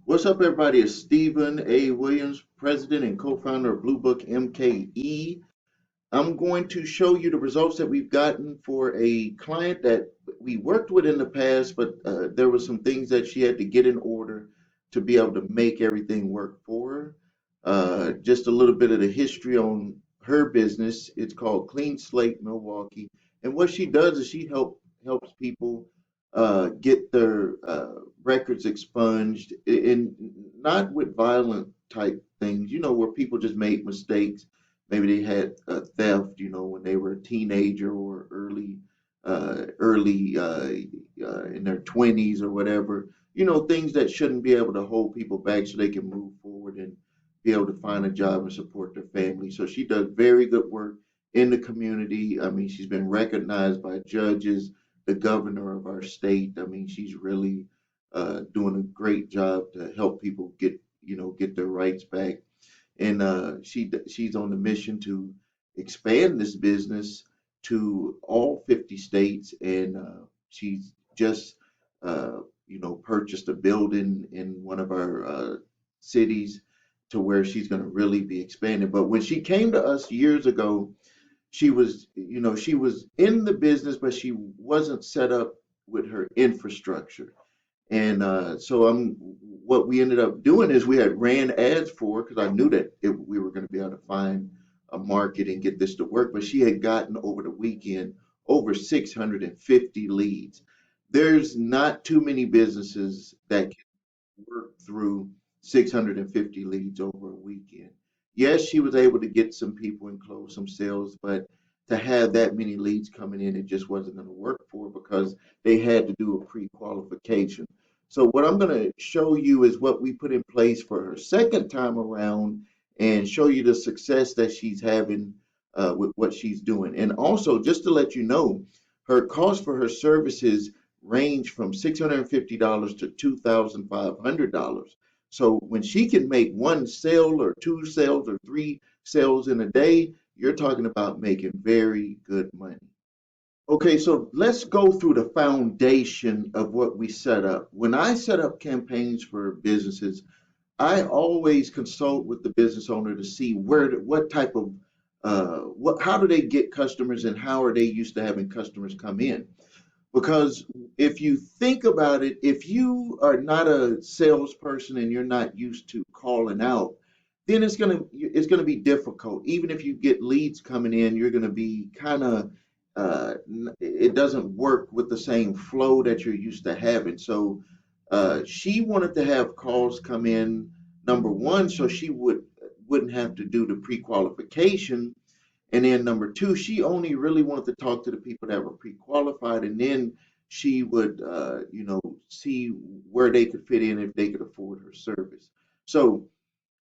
What's up, everybody? It's Stephen A. Williams, president and co-founder of Blue Book MKE. I'm going to show you the results that we've gotten for a client that we worked with in the past, but there were some things that she had to get in order to be able to make everything work for her. Just a little bit of the history on her business. It's called Clean Slate Milwaukee, and what she does is she helps people get their records expunged, in not with violent type things, where people just made mistakes. Maybe they had a theft, when they were a teenager or early in their 20s or whatever. Things that shouldn't be able to hold people back so they can move forward and be able to find a job and support their family. So she does very good work in the community. I mean, she's been recognized by judges, the governor of our state. I mean, she's really doing a great job to help people get their rights back. And she's on the mission to expand this business to all 50 states. And she's just purchased a building in one of our cities to where she's going to really be expanding. But when she came to us years ago, she was in the business, but she wasn't set up with her infrastructure. And what we ended up doing is we had ran ads for, because I knew that we were going to be able to find a market and get this to work. But she had gotten over the weekend over 650 leads. There's not too many businesses that work through 650 leads over a weekend. Yes, she was able to get some people and close some sales, but to have that many leads coming in, it just wasn't going to work for her because they had to do a pre-qualification. So what I'm going to show you is what we put in place for her second time around and show you the success that she's having with what she's doing. And also, just to let you know, her cost for her services range from $650 to $2,500. So when she can make one sale or two sales or three sales in a day, you're talking about making very good money. Okay, so let's go through the foundation of what we set up. When I set up campaigns for businesses, I always consult with the business owner to see what type of how do they get customers and how are they used to having customers come in. Because if you think about it, if you are not a salesperson and you're not used to calling out, then it's gonna be difficult. Even if you get leads coming in, you're gonna be kind of it doesn't work with the same flow that you're used to having. So she wanted to have calls come in, number one, so she wouldn't have to do the pre-qualification, and then number two, she only really wanted to talk to the people that were pre-qualified, and then she would, see where they could fit in if they could afford her service. So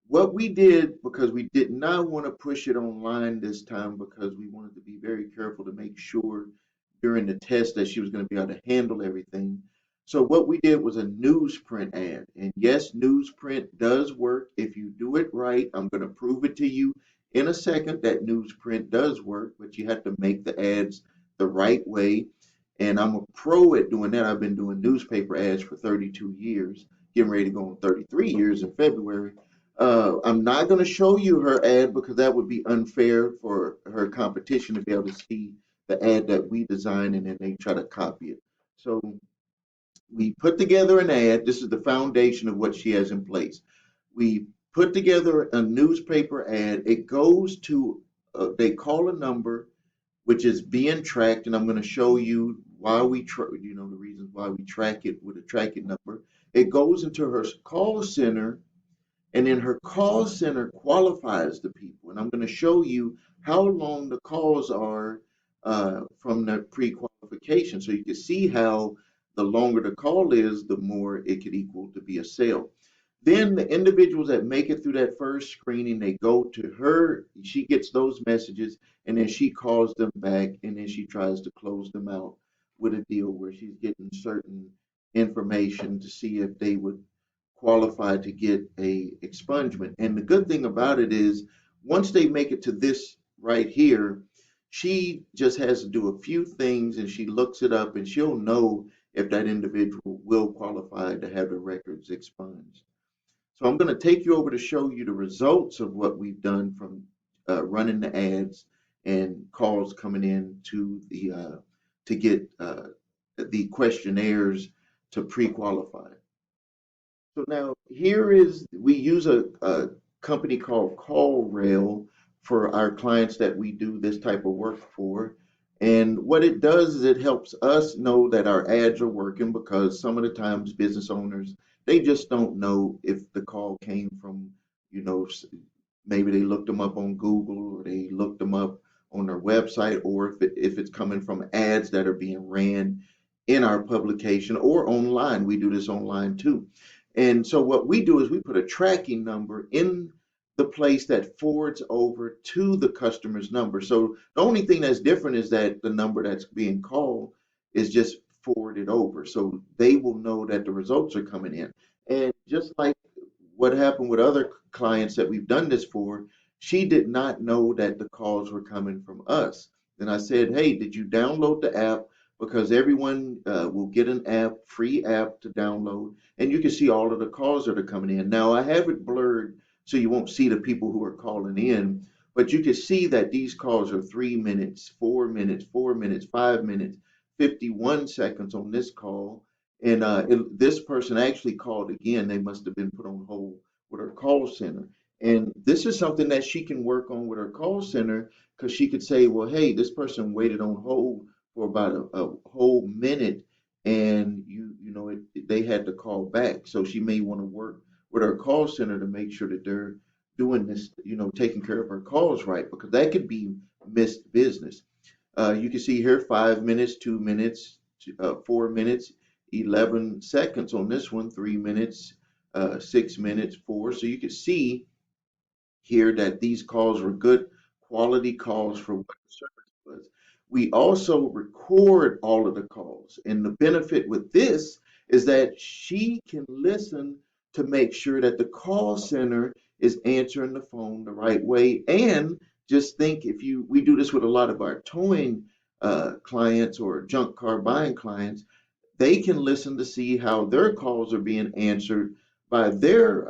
what we did, because we did not want to push it online this time, because we wanted to be very careful to make sure during the test that she was going to be able to handle everything. So what we did was a newsprint ad. And yes, newsprint does work if you do it right. I'm going to prove it to you in a second that newsprint does work, but you have to make the ads the right way. And I'm a pro at doing that. I've been doing newspaper ads for 32 years, getting ready to go on 33 years in February. I'm not going to show you her ad because that would be unfair for her competition to be able to see the ad that we design and then they try to copy it. So we put together an ad. This is the foundation of what she has in place. We put together a newspaper ad. It goes to, they call a number, which is being tracked, and I'm going to show you why the reasons why we track it with a tracking number. It goes into her call center, and then her call center qualifies the people. And I'm going to show you how long the calls are from the pre-qualification. So you can see how the longer the call is, the more it could equal to be a sale. Then the individuals that make it through that first screening, they go to her, she gets those messages, and then she calls them back, and then she tries to close them out with a deal where she's getting certain information to see if they would qualify to get a expungement. And the good thing about it is once they make it to this right here, she just has to do a few things and she looks it up and she'll know if that individual will qualify to have the records expunged. So I'm going to take you over to show you the results of what we've done from running the ads and calls coming in to get the questionnaires to pre-qualify. So now here is, we use a company called CallRail for our clients that we do this type of work for. And what it does is it helps us know that our ads are working, because some of the times business owners, they just don't know if the call came from, you know, maybe they looked them up on Google, or they looked them up on their website, or if it's coming from ads that are being ran in our publication or online. We do this online too. And so what we do is we put a tracking number in the place that forwards over to the customer's number. So the only thing that's different is that the number that's being called is just forwarded over. So they will know that the results are coming in. And just like what happened with other clients that we've done this for, she did not know that the calls were coming from us. Then I said, hey, did you download the app? Because everyone will get an app, free app to download, and you can see all of the calls that are coming in. Now, I have it blurred so you won't see the people who are calling in, but you can see that these calls are 3 minutes, 4 minutes, 4 minutes, 5 minutes, 51 seconds on this call. And this person actually called again. They must have been put on hold with her call center. And this is something that she can work on with her call center, because she could say, well, hey, this person waited on hold for about a whole minute, and they had to call back. So she may want to work with her call center to make sure that they're doing this, taking care of her calls right, because that could be missed business. You can see here 5 minutes, 2 minutes, 4 minutes, 11 seconds on this one, 3 minutes, 6 minutes, four. So you can see here that these calls were good quality calls for what the service was. We also record all of the calls. And the benefit with this is that she can listen to make sure that the call center is answering the phone the right way. And just think, we do this with a lot of our towing clients or junk car buying clients, they can listen to see how their calls are being answered by their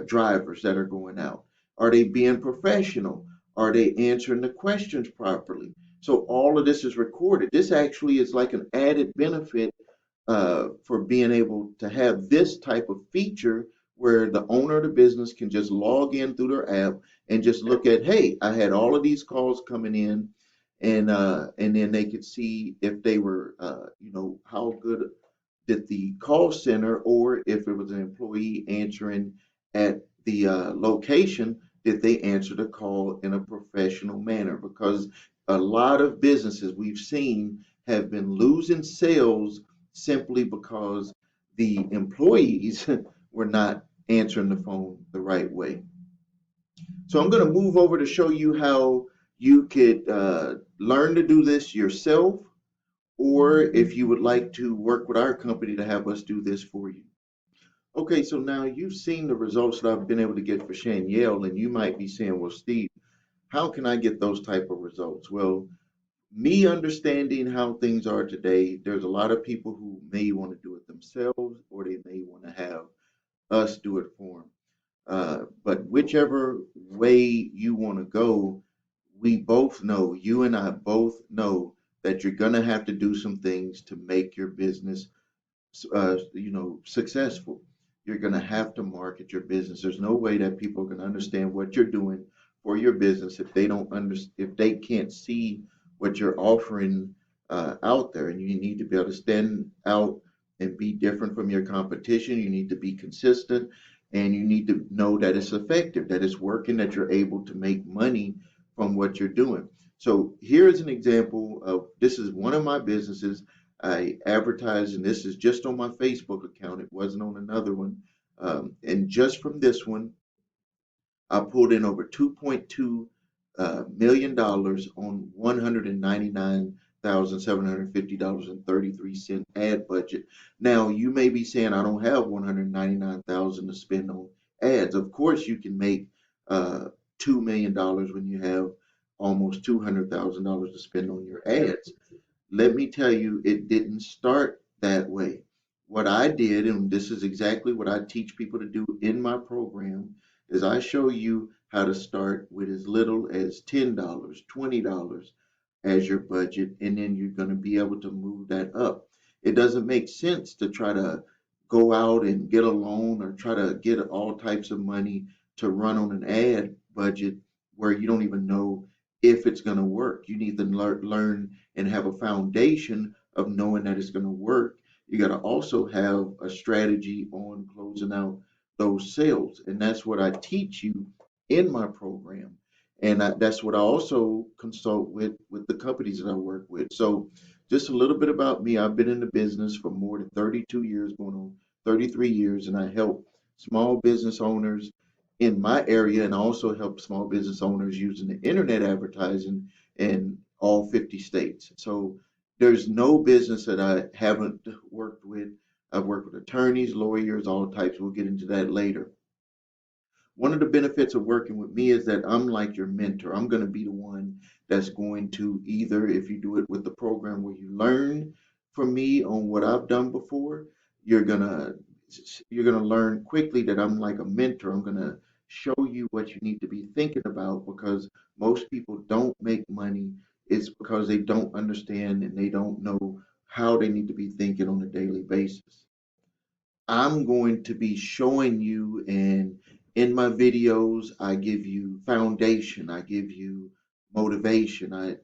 drivers that are going out. Are they being professional? Are they answering the questions properly? So all of this is recorded. This actually is like an added benefit for being able to have this type of feature, where the owner of the business can just log in through their app and just look at, hey, I had all of these calls coming in, and then they could see if they were, how good did the call center, or if it was an employee answering at the location, did they answer the call in a professional manner? Because a lot of businesses we've seen have been losing sales simply because the employees were not answering the phone the right way. So I'm going to move over to show you how you could learn to do this yourself, or if you would like to work with our company to have us do this for you. Okay, so now you've seen the results that I've been able to get for Shanielle, and you might be saying, well, Steve, how can I get those type of results? Well, me understanding how things are today, there's a lot of people who may want to do it themselves, or they may want to have us do it for them. But whichever way you want to go, we both know, you and I both know, that you're going to have to do some things to make your business, successful. You're going to have to market your business. There's no way that people can understand what you're doing for your business if they don't if they can't see what you're offering out there. And you need to be able to stand out and be different from your competition. You need to be consistent, and you need to know that it's effective, that it's working, that you're able to make money from what you're doing. So here's an example of, this is one of my businesses. I advertised, and this is just on my Facebook account. It wasn't on another one. And just from this one, I pulled in over $2.2 million on $199,750.33 ad budget. Now, you may be saying, I don't have $199,000 to spend on ads. Of course, you can make $2 million when you have almost $200,000 to spend on your ads. Let me tell you, it didn't start that way. what I did, and this is exactly what I teach people to do in my program, is I show you how to start with as little as $10, $20 as your budget, and then you're going to be able to move that up. It doesn't make sense to try to go out and get a loan or try to get all types of money to run on an ad budget where you don't even know if it's going to work. You need to learn and have a foundation of knowing that it's going to work. You got to also have a strategy on closing out those sales. And that's what I teach you in my program. And that's what I also consult with the companies that I work with. So just a little bit about me. I've been in the business for more than 32 years, going on 33 years, and I help small business owners in my area and I also help small business owners using the internet advertising in all 50 states. So there's no business that I haven't worked with. I've worked with attorneys, lawyers, all types. We'll get into that later. One of the benefits of working with me is that I'm like your mentor. I'm going to be the one that's going to either, if you do it with the program where you learn from me on what I've done before, you're going to you're going to learn quickly that I'm like a mentor. I'm going to show you what you need to be thinking about because most people don't make money. It's because they don't understand and they don't know how they need to be thinking on a daily basis. I'm going to be showing you, and in my videos, I give you foundation, I give you motivation.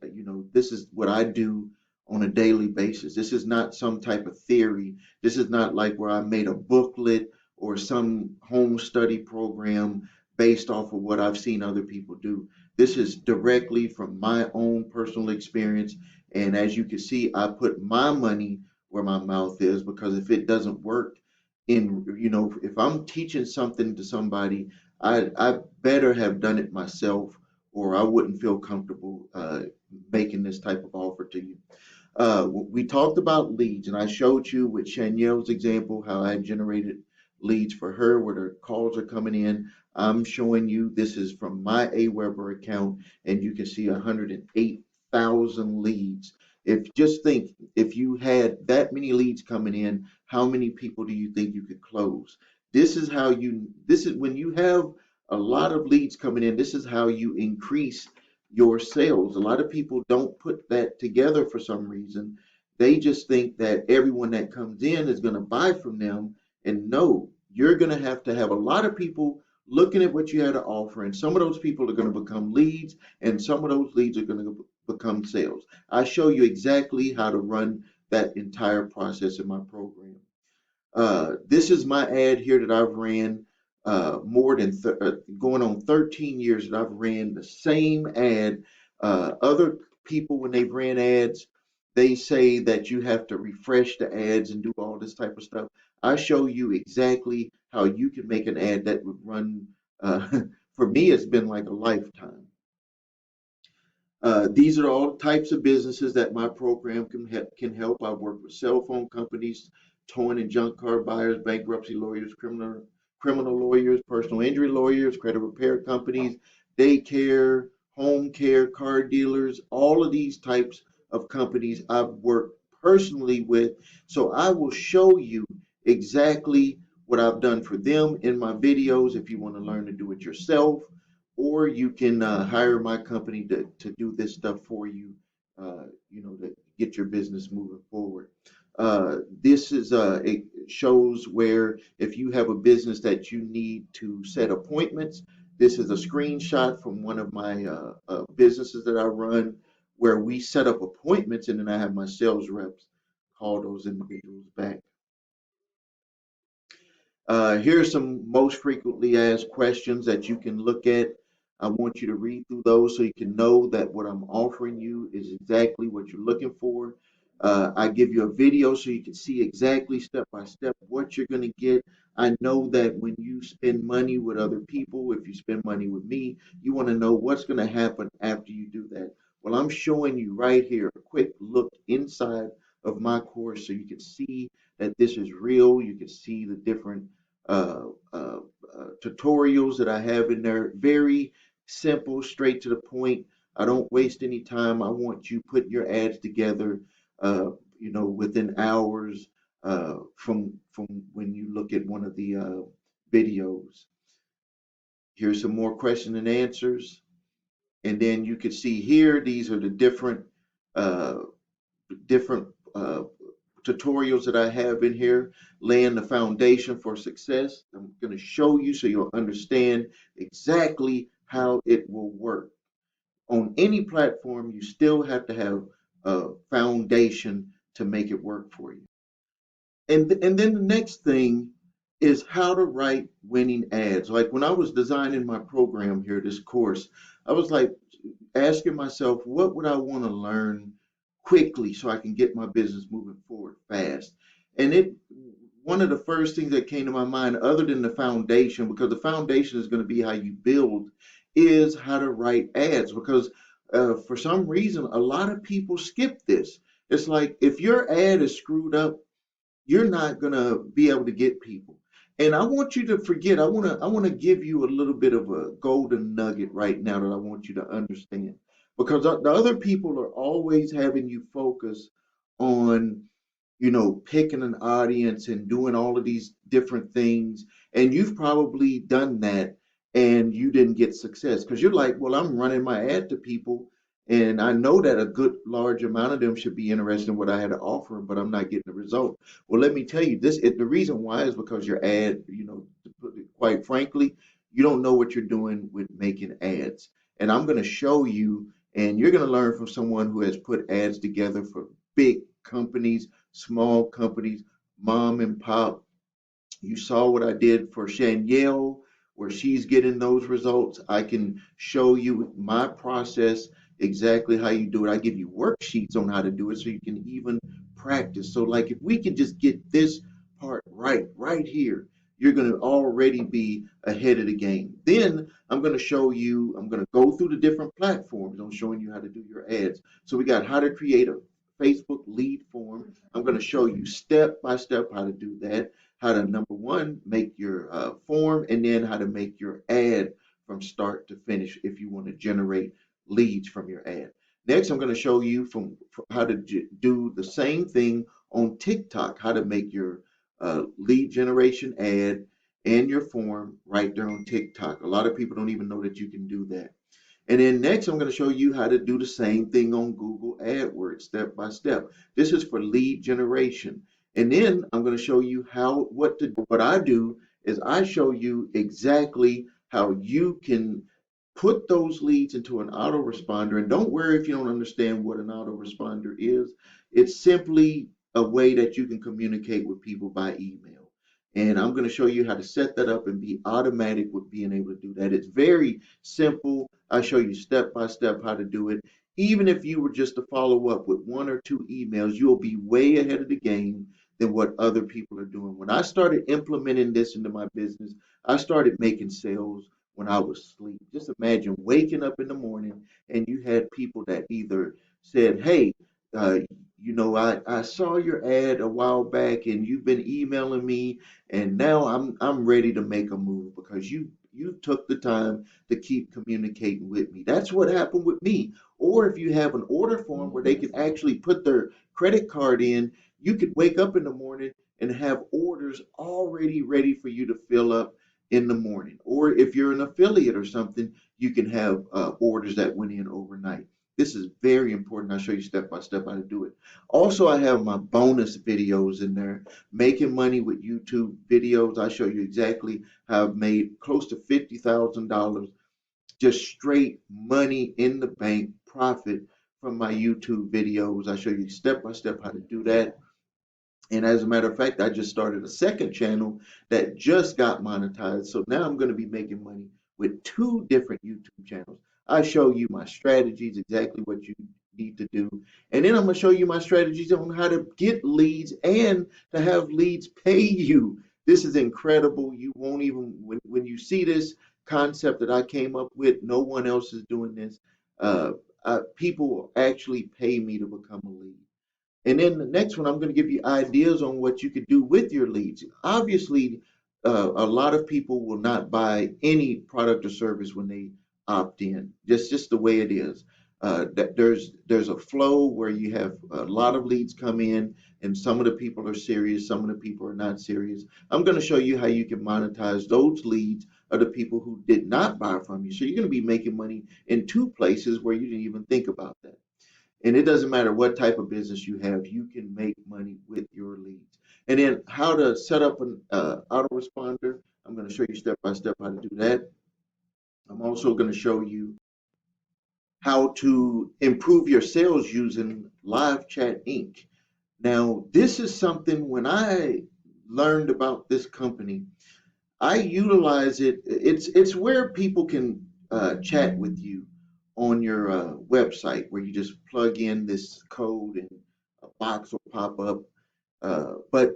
This is what I do on a daily basis. This is not some type of theory. This is not like where I made a booklet or some home study program based off of what I've seen other people do. This is directly from my own personal experience. And as you can see, I put my money where my mouth is because if it doesn't work, if I'm teaching something to somebody, I better have done it myself or I wouldn't feel comfortable making this type of offer to you. We talked about leads, and I showed you with Shanielle's example how I generated leads for her where the calls are coming in. I'm showing you this is from my Aweber account, and you can see 108,000 leads. If just think if you had that many leads coming in, how many people do you think you could close? This is when you have a lot of leads coming in, this is how you increase your sales. A lot of people don't put that together for some reason. They just think that everyone that comes in is going to buy from them. And no, you're going to have a lot of people looking at what you had to offer. And some of those people are going to become leads, and some of those leads are going to become sales. I show you exactly how to run that entire process in my program. This is my ad here that I've ran more than going on 13 years that I've ran the same ad. Other people, when they've ran ads, they say that you have to refresh the ads and do all this type of stuff. I show you exactly how you can make an ad that would run. For me, it's been like a lifetime. These are all types of businesses that my program can help. I work with cell phone companies, towing and junk car buyers, bankruptcy lawyers, criminal lawyers, personal injury lawyers, credit repair companies, daycare, home care, car dealers, all of these types of companies I've worked personally with. So I will show you exactly what I've done for them in my videos if you want to learn to do it yourself or you can hire my company to do this stuff for you, to get your business moving forward. It shows where if you have a business that you need to set appointments, this is a screenshot from one of my businesses that I run where we set up appointments and then I have my sales reps call those individuals back. Here are some most frequently asked questions that you can look at. I want you to read through those so you can know that what I'm offering you is exactly what you're looking for. I give you a video so you can see exactly step by step what you're going to get. I know that when you spend money with other people, if you spend money with me, you want to know what's going to happen after you do that. Well, I'm showing you right here a quick look inside of my course so you can see that this is real. You can see the different uh, uh, tutorials that I have in there. Very simple, straight to the point. I don't waste any time. I want you putting your ads together, within hours. from when you look at one of the videos. Here's some more question and answers. And then you can see here, these are the uh, different tutorials that I have in here, laying the foundation for success. I'm going to show you so you'll understand exactly how it will work. On any platform, you still have to have a foundation to make it work for you. And then the next thing is how to write winning ads. Like when I was designing my program here, this course, I was like asking myself, what would I want to learn quickly so I can get my business moving forward fast? And it one of the first things that came to my mind, other than the foundation, because the foundation is going to be how you build, is how to write ads. Because for some reason, a lot of people skip this. It's like if your ad is screwed up, you're not gonna be able to get people. And I want you to forget, I wanna give you a little bit of a golden nugget right now that I want you to understand. Because the other people are always having you focus on, picking an audience and doing all of these different things. And you've probably done that and you didn't get success because you're like, well, I'm running my ad to people and I know that a good large amount of them should be interested in what I had to offer, but I'm not getting the result. Well, let me tell you the reason why is because your ad, to put it quite frankly, you don't know what you're doing with making ads. And I'm going to show you, and you're going to learn from someone who has put ads together for big companies, small companies, mom and pop. You saw what I did for Shanielle, where she's getting those results. I can show you my process, exactly how you do it. I give you worksheets on how to do it so you can even practice. So, like, if we can just get this part right here, you're going to already be ahead of the game. Then I'm going to show you, I'm going to go through the different platforms on showing you how to do your ads. So, we got how to create a Facebook lead form. I'm going to show you step by step how to do that, how to number one make your form, and then how to make your ad from start to finish if you want to generate leads from your ad. Next, I'm going to show you from how to do the same thing on TikTok, how to make your lead generation ad and your form right there on TikTok. A lot of people don't even know that you can do that. And then next, I'm going to show you how to do the same thing on Google AdWords step by step. This is for lead generation. And then I'm going to show you what I do is I show you exactly how you can put those leads into an autoresponder. And don't worry if you don't understand what an autoresponder is. It's simply a way that you can communicate with people by email. And I'm going to show you how to set that up and be automatic with being able to do that. It's very simple. I show you step by step how to do it. Even if you were just to follow up with one or two emails, you'll be way ahead of the game than what other people are doing. When I started implementing this into my business, I started making sales when I was asleep. Just imagine waking up in the morning and you had people that either said, hey, uh, I saw your ad a while back and you've been emailing me and now I'm ready to make a move because you took the time to keep communicating with me. That's what happened with me. Or if you have an order form where they can actually put their credit card in, you could wake up in the morning and have orders already ready for you to fill up in the morning. Or if you're an affiliate or something, you can have orders that went in overnight. This is very important. I'll show you step by step how to do it. Also, I have my bonus videos in there, making money with YouTube videos. I show you exactly how I've made close to $50,000 just straight money in the bank profit from my YouTube videos. I show you step by step how to do that. And as a matter of fact, I just started a second channel that just got monetized. So now I'm going to be making money with two different YouTube channels. I show you my strategies, exactly what you need to do. And then I'm going to show you my strategies on how to get leads and to have leads pay you. This is incredible. You won't even, when you see this concept that I came up with, no one else is doing this. Uh, People will actually pay me to become a lead. And then the next one, I'm going to give you ideas on what you could do with your leads. Obviously, a lot of people will not buy any product or service when they opt in. Just the way it is. That there's a flow where you have a lot of leads come in, and some of the people are serious, some of the people are not serious. I'm going to show you how you can monetize those leads of the people who did not buy from you. So you're going to be making money in two places where you didn't even think about that. And it doesn't matter what type of business you have, you can make money with your leads. And then how to set up an autoresponder. I'm going to show you step by step how to do that. I'm also going to show you how to improve your sales using Live Chat Inc. Now, this is something when I learned about this company, I utilize it. It's where people can chat with you on your website, where you just plug in this code and a box will pop up. But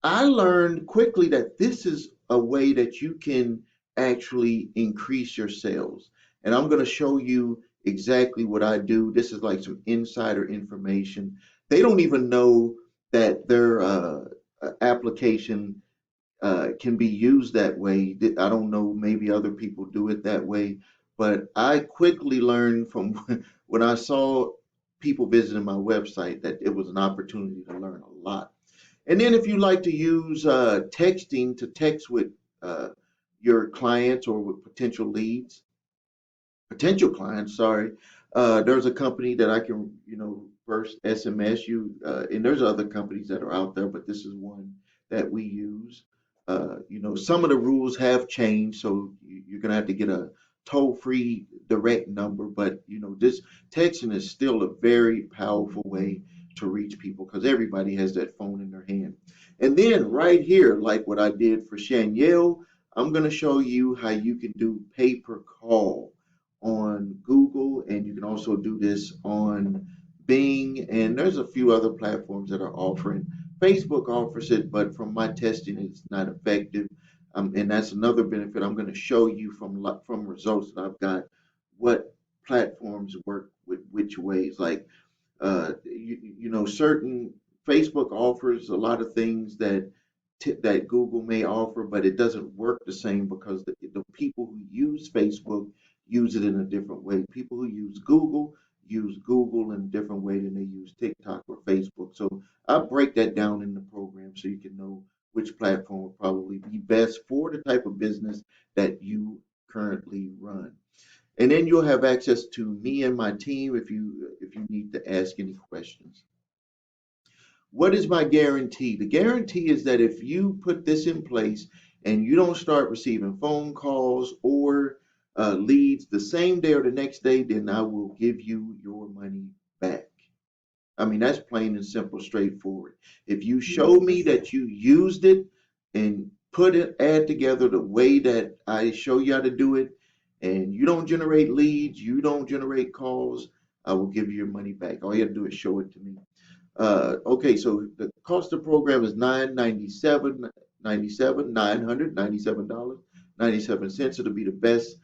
I learned quickly that this is a way that you can actually increase your sales. And I'm going to show you exactly what I do. This is like some insider information. They don't even know that their application can be used that way. I don't know, maybe other people do it that way, but I quickly learned from when I saw people visiting my website that it was an opportunity to learn a lot. And then if you like to use texting to text with uh, your clients or with potential clients, sorry, there's a company that I can, first SMS you, and there's other companies that are out there, but this is one that we use. Some of the rules have changed, so you're gonna have to get a toll-free direct number, but this texting is still a very powerful way to reach people because everybody has that phone in their hand. And then right here, like what I did for Shanielle, I'm gonna show you how you can do pay per call on Google, and you can also do this on Bing, and there's a few other platforms that are offering. Facebook offers it, but from my testing, it's not effective. And that's another benefit. I'm going to show you from results that I've got what platforms work with which ways. Like certain Facebook offers a lot of things that Google may offer, but it doesn't work the same because the people who use Facebook use it in a different way. People who use Google in a different way than they use TikTok or Facebook. So I break that down in the program so you can know which platform will probably be best for the type of business that you currently run. And then you'll have access to me and my team if you need to ask any questions. What is my guarantee? The guarantee is that if you put this in place and you don't start receiving phone calls or leads the same day or the next day, then I will give you your money back. I mean, that's plain and simple, straightforward. If you show me that you used it and add together the way that I show you how to do it, and you don't generate leads, you don't generate calls, I will give you your money back. All you have to do is show it to me. Okay, so the cost of the program is $997. It'll be the best,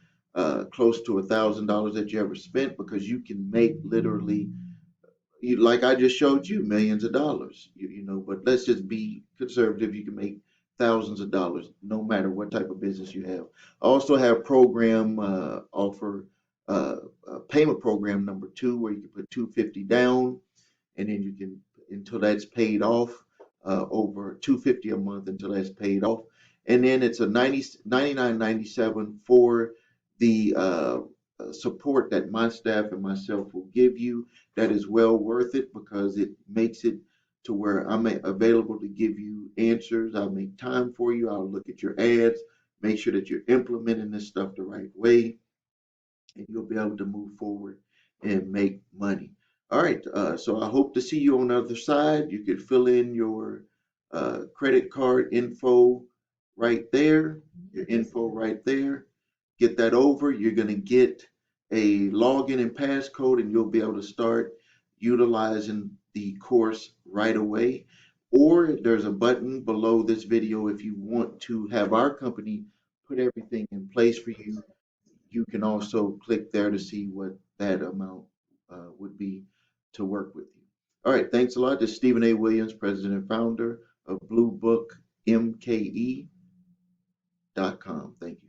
close to $1,000 that you ever spent because you can make literally, like I just showed you, millions of dollars. But let's just be conservative. You can make thousands of dollars no matter what type of business you have. I also have program offer payment program number two where you can put 250 down and then you can until that's paid off, over 250 a month until that's paid off, and then it's a 99.97 for the support that my staff and myself will give you. That is well worth it because it makes it to where I'm available to give you answers. I'll make time for you. I'll look at your ads, make sure that you're implementing this stuff the right way, and you'll be able to move forward and make money. All right, so I hope to see you on the other side. You could fill in your credit card info right there, your info right there. Get that over. You're going to get a login and passcode, and you'll be able to start utilizing the course right away. Or there's a button below this video if you want to have our company put everything in place for you. You can also click there to see what that amount would be to work with you. All right, thanks a lot. This is Stephen A. Williams, president and founder of BlueBookMKE.com. Thank you.